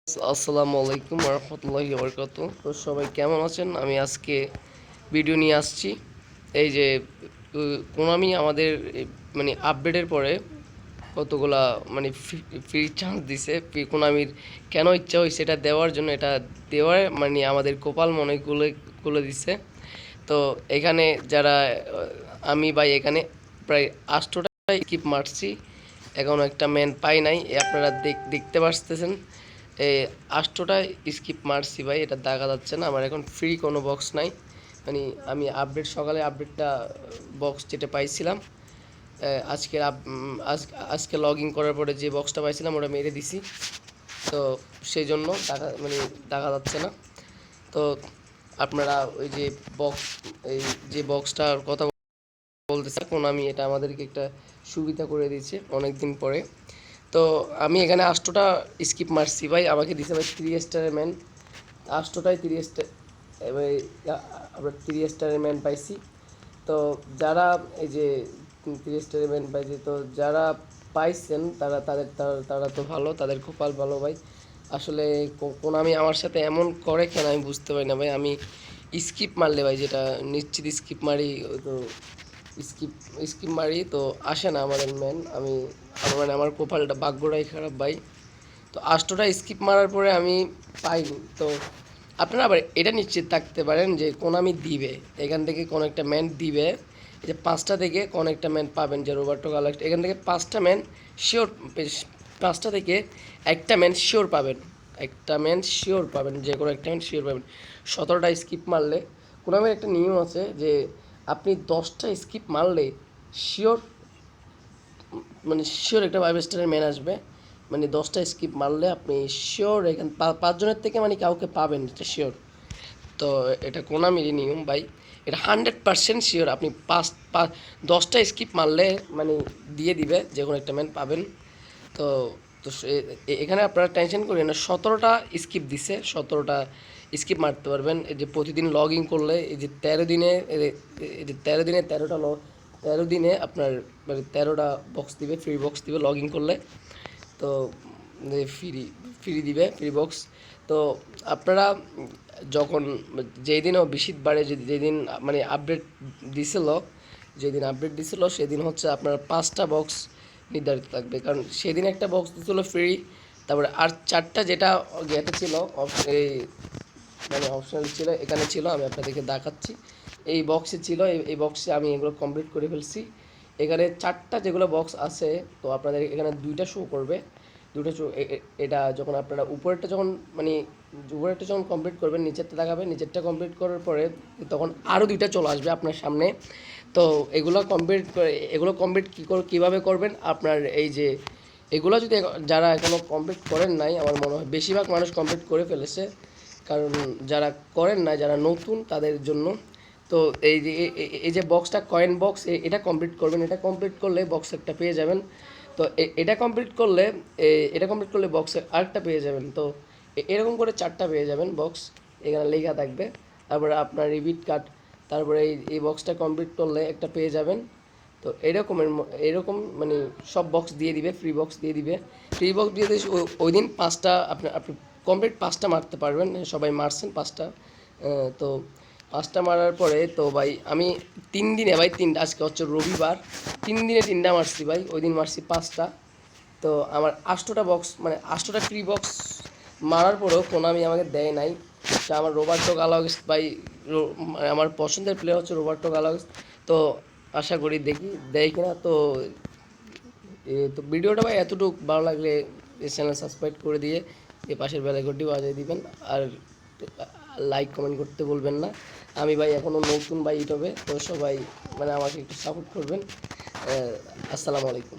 আসসালামু আলাইকুম রহমতুল্লাহি বরকাত। তো সবাই কেমন আছেন? আমি আজকে ভিডিও নিয়ে আসছি। এই যে কোনামি আমাদের মানে আপডেটের পরে কতগুলা মানে ফ্রি চান্স দিছে। কোনামির কেন ইচ্ছা হয়েছে এটা দেওয়ার জন্য, এটা দেওয়ার মানে আমাদের কপাল মনে খুলে খুলে দিছে। তো এখানে যারা আমি ভাই এখানে প্রায় 8টা স্কিপ মারছি, এখনও একটা ম্যান পাই নাই। আপনারা দেখতে পারতেছেন এই 8টা স্কিপ মারছি ভাই, এটা দেখা যাচ্ছে না। আমার এখন ফ্রি কোনো বক্স নাই, মানে আমি সকালে আপডেটটা বক্স যেটা পাইছিলাম আজকের আজকে লগ ইন করার পরে যে বক্সটা পাইছিলাম ওটা মেরে দিছি। তো সেই জন্য মানে দেখা যাচ্ছে না। তো আপনারা ওই যে বক্স, এই যে বক্সটার কথা বলতেছে কোনামি, এটা আমাদেরকে একটা সুবিধা করে দিয়েছে অনেক দিন পরে। তো আমি এখানে 8টা স্কিপ মারছি ভাই, আমাকে দিছে ভাই 3 স্টারের ম্যান। 8টাই 3 স্টার, এবার আমরা 3 স্টারের ম্যান পাইছি। তো যারা এই যে 3 স্টারের ম্যান পাইছি, তো যারা পাইছেন তারা তো ভালো, তাদের কপাল ভালো ভাই। আসলে কোনামি আমার সাথে এমন করে কেন আমি বুঝতে পারি না ভাই। আমি স্কিপ মারলে ভাই, যেটা নিশ্চিত স্কিপ মারি, তো স্কিপ স্কিপ মারি তো আসে না আমাদের ম্যান। মানে আমার কপালটা ভাগ্যটাই খারাপ ভাই। তো 8টা স্কিপ মারার পরে আমি পাইনি। তো আপনারা আবার এটা নিশ্চিত থাকতে পারেন যে কোনামি দিবে, এখান থেকে কোনো একটা ম্যান দিবে। এই যে 5টা থেকে কোনো একটা ম্যান পাবেন, যে রোবার্টো কার্লোস, এখান থেকে 5টা ম্যান শিওর, 5টা থেকে একটা ম্যান শিওর পাবেন, একটা ম্যান শিওর পাবেন, যে কোনো একটা ম্যান শিওর পাবেন। 17টা স্কিপ মারলে কোনামির একটা নিয়ম আছে যে আপনি 10টা স্কিপ মারলে শিওর, মানে শিওর একটা 5 স্টারের ম্যান আসবে। মানে 10টা স্কিপ মারলে আপনি শিওর এখানে 5 জনের থেকে মানে কাউকে পাবেন, এটা শিওর। তো এটা কোনামিরই নিয়ম ভাই, এটা 100% শিওর। আপনি 10টা স্কিপ মারলে মানে দিয়ে দিবে, যে কোনো একটা ম্যান পাবেন। তো তো এখানে আপনারা টেনশন করেন না। 17টা স্কিপ দিছে, 17টা স্কিপ মারতে পারবেন। এই যে প্রতিদিন লগ ইন করলে, এই যে 13 দিনে, এই যে 13 দিনে 13 দিনে আপনার মানে 13টা বক্স দিবে, ফ্রি বক্স দিবে লগ ইন করলে। তো ফ্রি ফ্রি দিবে, ফ্রি বক্স। তো আপনারা যখন যেই দিনও বৃহস্পতিবারে যেদিন মানে আপডেট দিছিল, যেদিন আপডেট দিছিল সেদিন হচ্ছে আপনার 5টা বক্স নির্ধারিত থাকবে, কারণ সেদিন একটা বক্স দিছিল ফ্রি। তারপরে আর 4টা যেটা গেটে ছিল, এই মানে অপশনাল ছিল, এখানে ছিল, আমি আপনাদেরকে দেখাচ্ছি। এই বক্সে ছিল, এই বক্সে আমি এগুলো কমপ্লিট করে ফেলছি। এখানে 4টা যেগুলো বক্স আছে, তো আপনাদের এখানে 2টা শো করবে, 2টা শো। এটা যখন আপনারা উপরেরটা যখন মানে উপরেরটা যখন কমপ্লিট করবেন, নিচেরটা দেখাবে, নিচেরটা কমপ্লিট করার পরে তখন আরও 2টা চলে আসবে আপনার সামনে। তো এগুলো কমপ্লিট করে, এগুলো কমপ্লিট কীভাবে করবেন আপনার, এই যে এগুলো যদি যারা এখনও কমপ্লিট করেন নাই, আমার মনে হয় বেশিরভাগ মানুষ কমপ্লিট করে ফেলেছে, কারণ যারা করেন না, যারা নতুন তাদের জন্য। তো এই যে বক্সটা কয়েন বক্স, এটা কমপ্লিট করবেন। এটা কমপ্লিট করলে বক্স একটা পেয়ে যাবেন। তো এটা কমপ্লিট করলে বক্সে আরেকটা পেয়ে যাবেন। তো এরকম করে 4টা পেয়ে যাবেন বক্স, এখানে লেখা থাকবে। তারপরে আপনার রিবিট কার্ড, তারপরে এই বক্সটা কমপ্লিট করলে একটা পেয়ে যাবেন। তো এরকম মানে সব বক্স দিয়ে দিবে, ফ্রি বক্স দিয়ে দিবে। ফ্রি বক্স দিয়ে দিয়ে ওই দিন 5টা আপনি কমপ্লিট 5টা মারতে পারবেন। সবাই মারছেন 5টা। তো 5টা মারার পরে তো ভাই আমি 3 দিনে ভাই 3টা, আজকে হচ্ছে রবিবার, 3 দিনে 3টা মারছি ভাই। ওই দিন মারছি 5টা। তো আমার 8টা বক্স, মানে 8টা ফ্রি বক্স মারার পরেও কোনামি আমাকে দেয় নাই। তা আমার রোবার্টো কার্লোস ভাই, মানে আমার পছন্দের প্লেয়ার হচ্ছে রোবার্টো কার্লোস। তো আশা করি দেখি দেয় কিনা। তো ভিডিওটা ভাই এতটুকু ভালো লাগলে এই চ্যানেল সাবস্ক্রাইব করে দিয়ে পাশের বেল আইকনটি বাজিয়ে দিবেন। আর লাইক কমেন্ট করতে বলবেন না। আমি ভাই এখনও নতুন ভাই ইউটিউবে, তো সবাই মানে আমাকে একটু সাপোর্ট করবেন। আসসালামু আলাইকুম।